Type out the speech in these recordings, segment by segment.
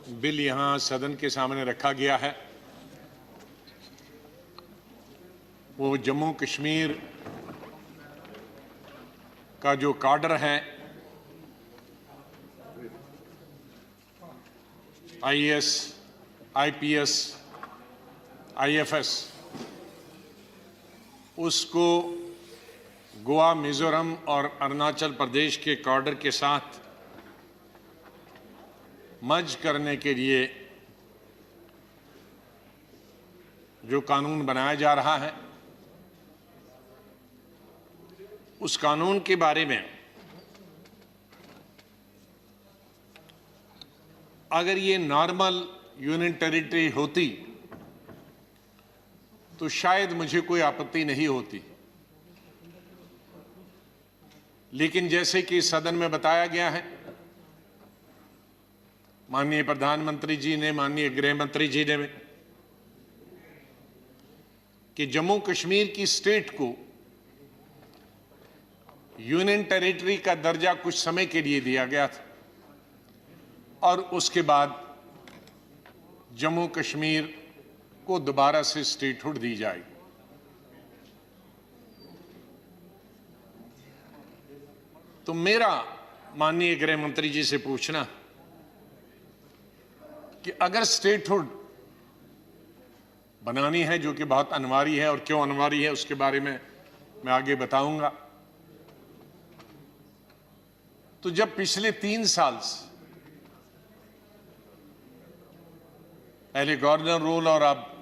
Bill यहां सदन के सामने रखा गया है वो जम्मू कश्मीर का जो काडर है, आईएएस, आईपीएस, आईएफएस, उसको गोवा, मिजोरम और अरुणाचल प्रदेश के काडर के साथ मर्ज करने के लिए जो कानून बनाया जा रहा है, उस कानून के बारे में अगर ये नॉर्मल यूनियन टेरिटरी होती तो शायद मुझे कोई आपत्ति नहीं होती, लेकिन जैसे कि सदन में बताया गया है, माननीय प्रधानमंत्री जी ने, माननीय गृह मंत्री जी ने, कि जम्मू कश्मीर की स्टेट को यूनियन टेरिटरी का दर्जा कुछ समय के लिए दिया गया था और उसके बाद जम्मू कश्मीर को दोबारा से स्टेटहुड दी जाएगी। तो मेरा माननीय गृह मंत्री जी से पूछना कि अगर स्टेटहुड बनानी है, जो कि बहुत अनिवार्य है, और क्यों अनिवार्य है उसके बारे में मैं आगे बताऊंगा, तो जब पिछले 3 साल से पहले गवर्नर रूल और अब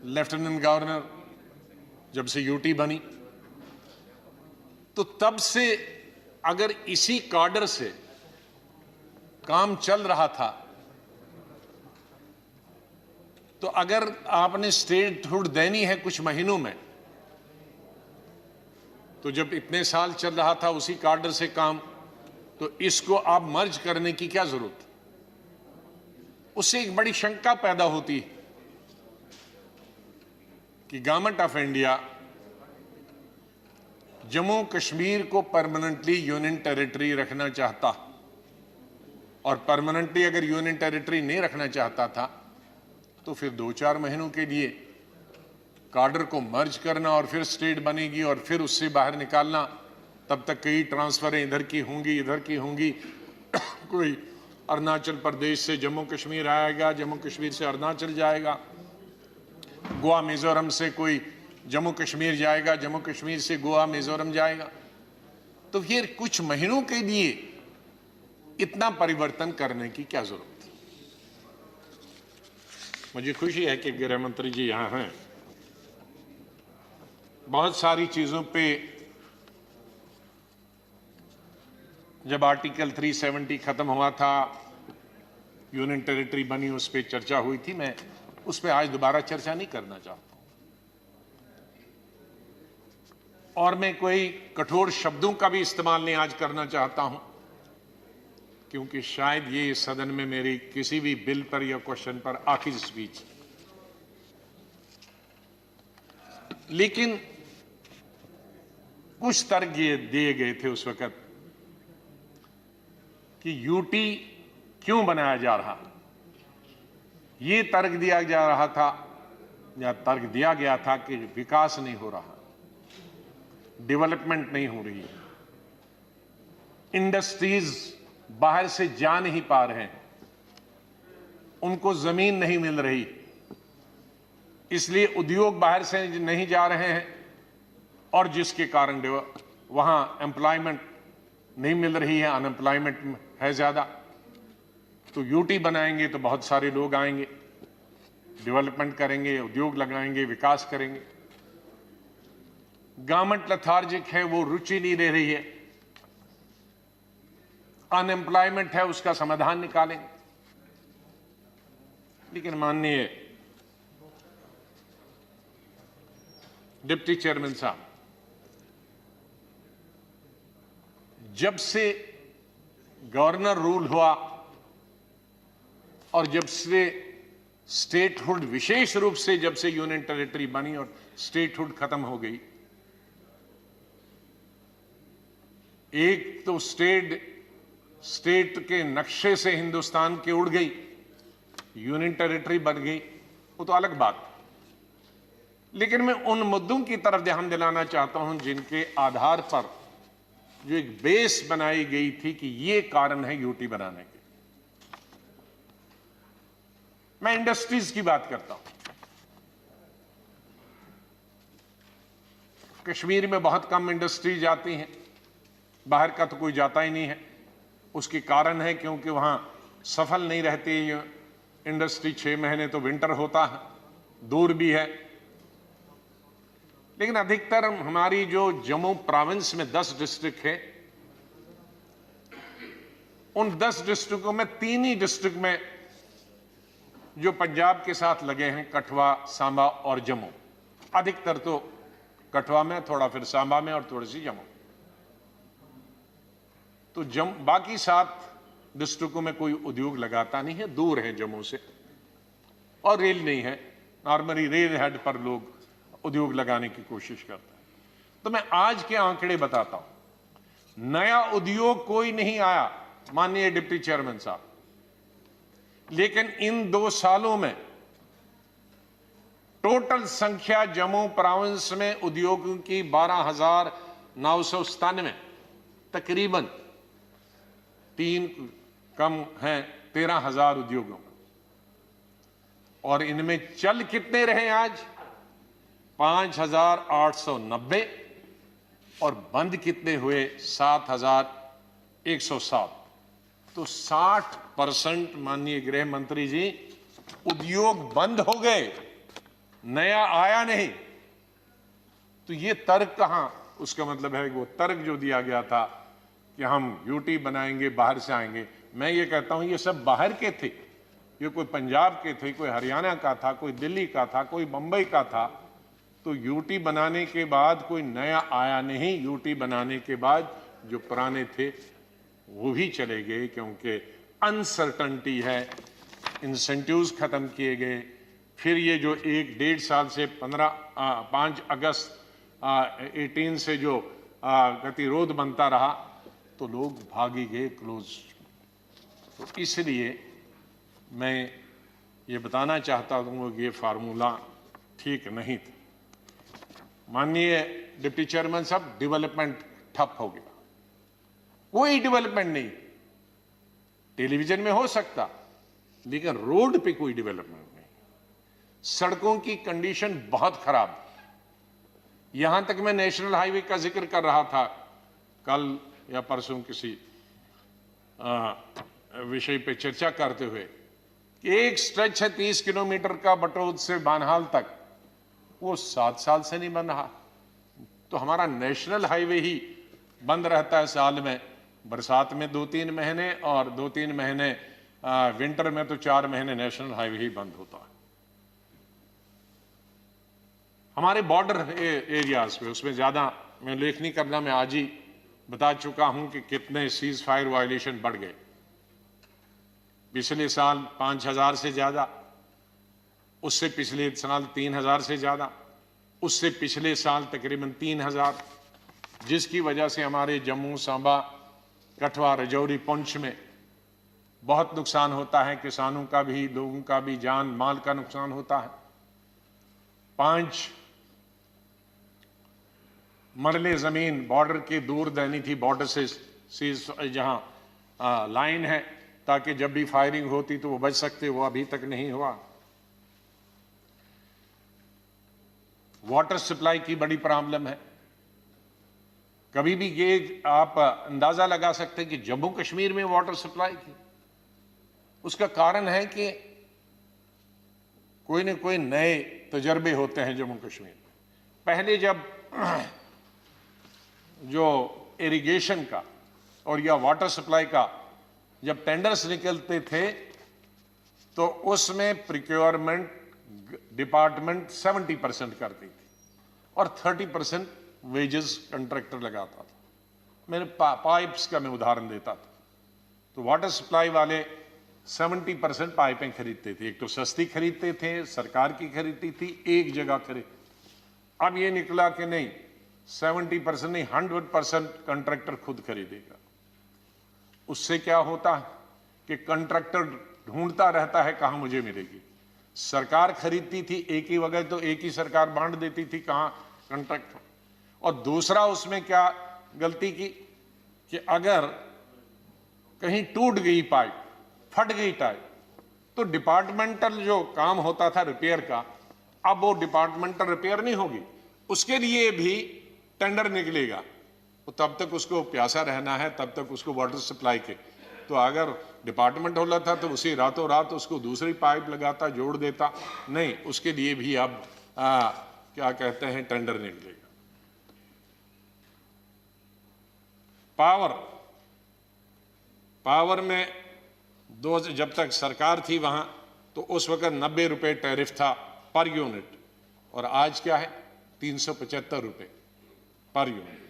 लेफ्टिनेंट गवर्नर जब से यूटी बनी, तो तब से अगर इसी काडर से काम चल रहा था, तो अगर आपने स्टेटहुड देनी है कुछ महीनों में, तो जब इतने साल चल रहा था उसी काडर से काम, तो इसको आप मर्ज करने की क्या जरूरत? उससे एक बड़ी शंका पैदा होती है कि government of India Jammu Kashmir को परमानेंटली यूनियन टेरिटरी रखना चाहता, और परमानेंटली अगर यूनियन टेरिटरी नहीं रखना चाहता था तो फिर 2-4 महीनों के लिए काडर को मर्ज करना और फिर स्टेट बनेगी और फिर उससे बाहर निकालना, तब तक कई ट्रांसफरें इधर की होंगी, इधर की होंगी। कोई अरुणाचल प्रदेश से जम्मू कश्मीर आएगा, जम्मू कश्मीर से अरुणाचल जाएगा, गोवा मिजोरम से कोई जम्मू कश्मीर जाएगा, जम्मू कश्मीर से गोवा मिजोरम जाएगा। तो फिर कुछ महीनों के लिए इतना परिवर्तन करने की क्या जरूरत है? मुझे खुशी है कि गृह मंत्री जी यहां हैं। बहुत सारी चीजों पे जब आर्टिकल 370 खत्म हुआ था, यूनियन टेरिटरी बनी, उस पर चर्चा हुई थी। मैं उस पर आज दोबारा चर्चा नहीं करना चाहता और मैं कोई कठोर शब्दों का भी इस्तेमाल नहीं आज करना चाहता हूं, क्योंकि शायद ये इस सदन में मेरी किसी भी बिल पर या क्वेश्चन पर आखिरी स्पीच। लेकिन कुछ तर्क ये दिए गए थे उस वक्त कि यूटी क्यों बनाया जा रहा, ये तर्क दिया जा रहा था या तर्क दिया गया था कि विकास नहीं हो रहा, डेवलपमेंट नहीं हो रही है, इंडस्ट्रीज बाहर से जा नहीं पा रहे हैं, उनको जमीन नहीं मिल रही, इसलिए उद्योग बाहर से नहीं जा रहे हैं और जिसके कारण वहां एम्प्लॉयमेंट नहीं मिल रही है, अनएम्प्लॉयमेंट है ज्यादा। तो यूटी बनाएंगे तो बहुत सारे लोग आएंगे, डेवलपमेंट करेंगे, उद्योग लगाएंगे, विकास करेंगे। गवर्नमेंट लेथार्जिक है, वो रुचि नहीं ले रही है, अनएम्प्लॉयमेंट है, उसका समाधान निकालेंगे। लेकिन माननीय डिप्टी चेयरमैन साहब, जब से गवर्नर रूल हुआ और जब से स्टेटहुड, विशेष रूप से जब से यूनियन टेरिटरी बनी और स्टेटहुड खत्म हो गई, एक तो स्टेट स्टेट के नक्शे से हिंदुस्तान के उड़ गई, यूनियन टेरिटरी बन गई, वो तो अलग बात। लेकिन मैं उन मुद्दों की तरफ ध्यान दिलाना चाहता हूं जिनके आधार पर जो एक बेस बनाई गई थी कि ये कारण है यूटी बनाने के। मैं इंडस्ट्रीज की बात करता हूं। कश्मीर में बहुत कम इंडस्ट्रीज आती हैं, बाहर का तो कोई जाता ही नहीं है। उसके कारण है क्योंकि वहां सफल नहीं रहती इंडस्ट्री, 6 महीने तो विंटर होता है, दूर भी है। लेकिन अधिकतर हमारी जो जम्मू प्रोविंस में 10 डिस्ट्रिक्ट है, उन 10 डिस्ट्रिक्टों में 3 ही डिस्ट्रिक्ट में जो पंजाब के साथ लगे हैं, कठुआ, सांबा और जम्मू। अधिकतर तो कठुआ में, थोड़ा फिर सांबा में और थोड़ी सी जम्मू। तो बाकी 7 डिस्ट्रिक्टों में कोई उद्योग लगाता नहीं है, दूर है जम्मू से, और रेल नहीं है। नॉर्मली रेल हेड पर लोग उद्योग लगाने की कोशिश करते हैं। तो मैं आज के आंकड़े बताता हूं। नया उद्योग कोई नहीं आया, माननीय डिप्टी चेयरमैन साहब, लेकिन इन 2 सालों में टोटल संख्या जम्मू प्रोविंस में उद्योगों की 12,997, तकरीबन 3 कम हैं 13,000 उद्योगों। और इनमें चल कितने रहे आज? 5,890, और बंद कितने हुए? 7,107। तो 60% माननीय गृह मंत्री जी, उद्योग बंद हो गए, नया आया नहीं। तो ये तर्क कहां? उसका मतलब है कि वो तर्क जो दिया गया था कि हम यूटी बनाएंगे, बाहर से आएंगे, मैं ये कहता हूं ये सब बाहर के थे। ये कोई पंजाब के थे, कोई हरियाणा का था, कोई दिल्ली का था, कोई बंबई का था। तो यूटी बनाने के बाद कोई नया आया नहीं। यूटी बनाने के बाद जो पुराने थे वो भी चले गए, क्योंकि अनसर्टनिटी है, इंसेंटिव्स खत्म किए गए। फिर ये जो 1-1.5 साल से 5 अगस्त 18 से जो गतिरोध बनता रहा, तो लोग भागी गए क्लोज। तो इसलिए मैं ये बताना चाहता हूं कि ये फार्मूला ठीक नहीं था। माननीय डिप्टी चेयरमैन साहब, डेवलपमेंट ठप हो गया, कोई डेवलपमेंट नहीं। टेलीविजन में हो सकता, लेकिन रोड पे कोई डेवलपमेंट नहीं। सड़कों की कंडीशन बहुत खराब। यहां तक मैं नेशनल हाईवे का जिक्र कर रहा था कल या परसों किसी विषय पे चर्चा करते हुए कि एक स्ट्रेच है 30 किलोमीटर का बटोद से बानहाल तक, वो 7 साल से नहीं बन रहा। तो हमारा नेशनल हाईवे ही बंद रहता है साल में, बरसात में 2-3 महीने, और 2-3 महीने विंटर में, तो 4 महीने नेशनल हाईवे ही बंद होता है। हमारे बॉर्डर एरियाज पे, उसमें ज्यादा मैं उल्लेख नहीं करना, मैं आज ही बता चुका हूं कि कितने सीज फायर वायलेशन बढ़ गए। पिछले साल 5,000 से ज्यादा, उससे पिछले साल 3,000 से ज्यादा, उससे पिछले साल तकरीबन 3,000, जिसकी वजह से हमारे जम्मू, सांबा, कठुआ, राजौरी, पुंछ में बहुत नुकसान होता है। किसानों का भी, लोगों का भी, जान माल का नुकसान होता है। 5 मरले जमीन बॉर्डर के दूर देनी थी, बॉर्डर से जहां लाइन है, ताकि जब भी फायरिंग होती तो वो बच सकते, वो अभी तक नहीं हुआ। वाटर सप्लाई की बड़ी प्रॉब्लम है। कभी भी ये आप अंदाजा लगा सकते हैं कि जम्मू कश्मीर में वाटर सप्लाई की, उसका कारण है कि कोई न कोई नए तजर्बे होते हैं जम्मू कश्मीर में। पहले जब जो इरिगेशन का और या वाटर सप्लाई का जब टेंडर्स निकलते थे, तो उसमें प्रोक्योरमेंट डिपार्टमेंट 70% करती थी और 30% वेजेस कंट्रैक्टर लगाता था। मैंने पाइप्स का मैं उदाहरण देता था, तो वाटर सप्लाई वाले 70% पाइपें खरीदते थे। एक तो सस्ती खरीदते थे, सरकार की खरीदती थी, एक जगह खरीद। अब ये निकला कि नहीं, 70% नहीं, 100% कंट्रैक्टर खुद खरीदेगा। उससे क्या होता है कि कंट्रैक्टर ढूंढता रहता है कहां मुझे मिलेगी। सरकार खरीदती थी एक ही वगैरह, तो एक ही सरकार बांट देती थी कहां कंट्रैक्ट। और दूसरा उसमें क्या गलती की कि अगर कहीं टूट गई पाइप, फट गई पाइप, तो डिपार्टमेंटल जो काम होता था रिपेयर का, अब वो डिपार्टमेंटल रिपेयर नहीं होगी, उसके लिए भी टेंडर निकलेगा। तो तब तक उसको प्यासा रहना है, तब तक उसको वाटर सप्लाई के। तो अगर डिपार्टमेंट होला था तो उसी रातों रात उसको दूसरी पाइप लगाता, जोड़ देता, नहीं, उसके लिए भी अब क्या कहते हैं टेंडर निकलेगा। पावर में जब तक सरकार थी वहां, तो उस वक्त 90 रुपए टैरिफ था पर यूनिट, और आज क्या है 375 रुपए पर यूनिट।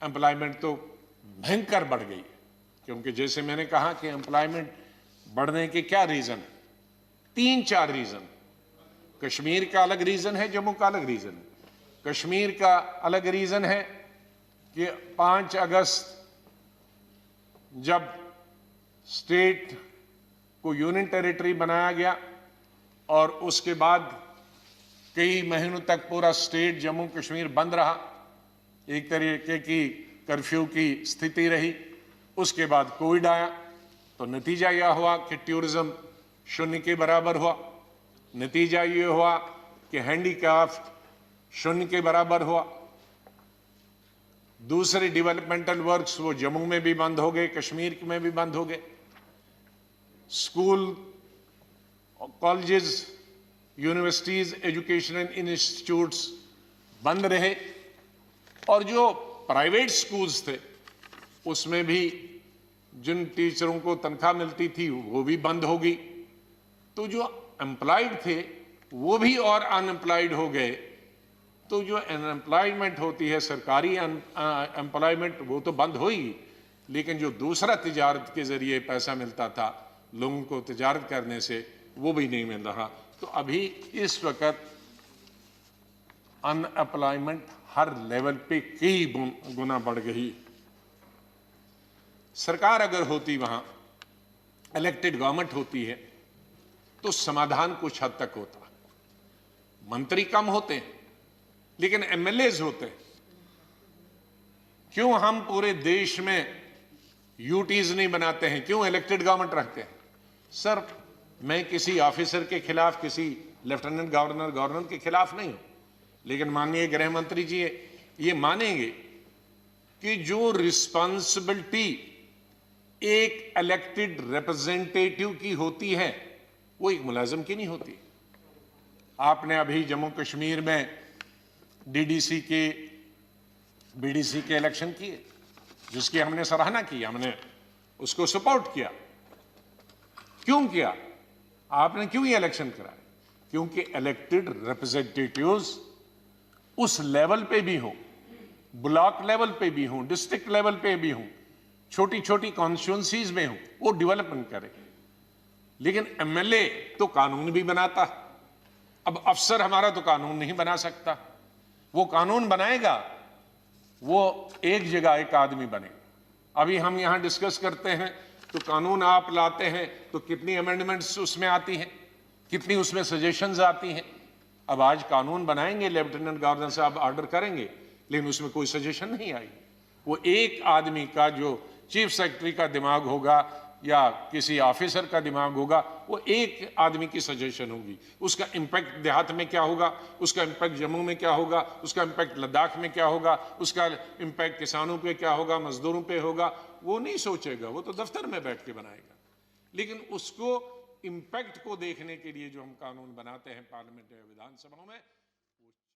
एम्प्लॉयमेंट तो भयंकर बढ़ गई है, क्योंकि जैसे मैंने कहा कि एम्प्लॉयमेंट बढ़ने के क्या रीजन है, 3-4 रीजन। कश्मीर का अलग रीजन है, जम्मू का अलग रीजन है। कश्मीर का अलग रीजन है कि 5 अगस्त जब स्टेट को यूनियन टेरिटरी बनाया गया और उसके बाद कई महीनों तक पूरा स्टेट जम्मू कश्मीर बंद रहा, एक तरीके की कर्फ्यू की स्थिति रही। उसके बाद कोविड आया, तो नतीजा यह हुआ कि टूरिज्म शून्य के बराबर हुआ। नतीजा ये हुआ कि हैंडीक्राफ्ट शून्य के बराबर हुआ। दूसरे डेवलपमेंटल वर्क्स वो जम्मू में भी बंद हो गए, कश्मीर में भी बंद हो गए। School, colleges, universities, educational institutes बंद रहे, और जो प्राइवेट स्कूल्स थे उसमें भी जिन टीचरों को तनख्वाह मिलती थी वो भी बंद हो गई। तो जो एम्प्लॉयड थे वो भी और अनएम्प्लॉयड हो गए। तो जो अनएम्प्लॉयमेंट होती है, सरकारी एम्प्लॉयमेंट, वो तो बंद हुई, लेकिन जो दूसरा तिजारत के जरिए पैसा मिलता था लोगों को तिजारत करने से, वो भी नहीं मिल रहा। तो अभी इस वक्त अनएम्प्लॉयमेंट हर लेवल पे कई गुना बढ़ गई। सरकार अगर होती, वहां इलेक्टेड गवर्नमेंट होती है, तो समाधान कुछ हद तक होता। मंत्री कम होते हैं लेकिन एमएलएज होते हैं। क्यों हम पूरे देश में यूटीज नहीं बनाते हैं, क्यों इलेक्टेड गवर्नमेंट रखते हैं? सर, मैं किसी ऑफिसर के खिलाफ, किसी लेफ्टिनेंट गवर्नर के खिलाफ नहीं हूं, लेकिन माननीय गृह मंत्री जी ये मानेंगे कि जो रिस्पॉन्सिबिलिटी एक इलेक्टेड रिप्रेजेंटेटिव की होती है वो एक मुलाजिम की नहीं होती। आपने अभी जम्मू कश्मीर में डीडीसी के, बीडीसी के इलेक्शन किए, जिसकी हमने सराहना की, हमने उसको सपोर्ट किया। क्यों किया? आपने क्यों ये इलेक्शन कराया? क्योंकि इलेक्टेड रिप्रेजेंटेटिव्स उस लेवल पे भी हो, ब्लॉक लेवल पे भी हो, डिस्ट्रिक्ट लेवल पे भी हो, छोटी छोटी कॉन्स्टिट्यूंसीज में हो, वो डेवलपमेंट करे। लेकिन एमएलए तो कानून भी बनाता। अब अफसर हमारा तो कानून नहीं बना सकता। वो कानून बनाएगा, वो एक जगह एक आदमी बनेगा। अभी हम यहां डिस्कस करते हैं तो कानून आप लाते हैं तो कितनी अमेंडमेंट्स उसमें आती हैं, कितनी उसमें सजेशंस आती हैं। अब आज कानून बनाएंगे, लेफ्टिनेंट गवर्नर साहब ऑर्डर करेंगे, लेकिन उसमें कोई सजेशन नहीं आई। वो एक आदमी का, जो चीफ सेक्रेटरी का दिमाग होगा या किसी ऑफिसर का दिमाग होगा, वो एक आदमी की सजेशन होगी। उसका इंपैक्ट देहात में क्या होगा, उसका इंपैक्ट जम्मू में क्या होगा, उसका इंपैक्ट लद्दाख में क्या होगा, उसका इंपैक्ट किसानों पे क्या होगा, मजदूरों पे होगा, वो नहीं सोचेगा। वो तो दफ्तर में बैठ के बनाएगा। लेकिन उसको इंपैक्ट को देखने के लिए जो हम कानून बनाते हैं पार्लियामेंट या विधानसभाओं में,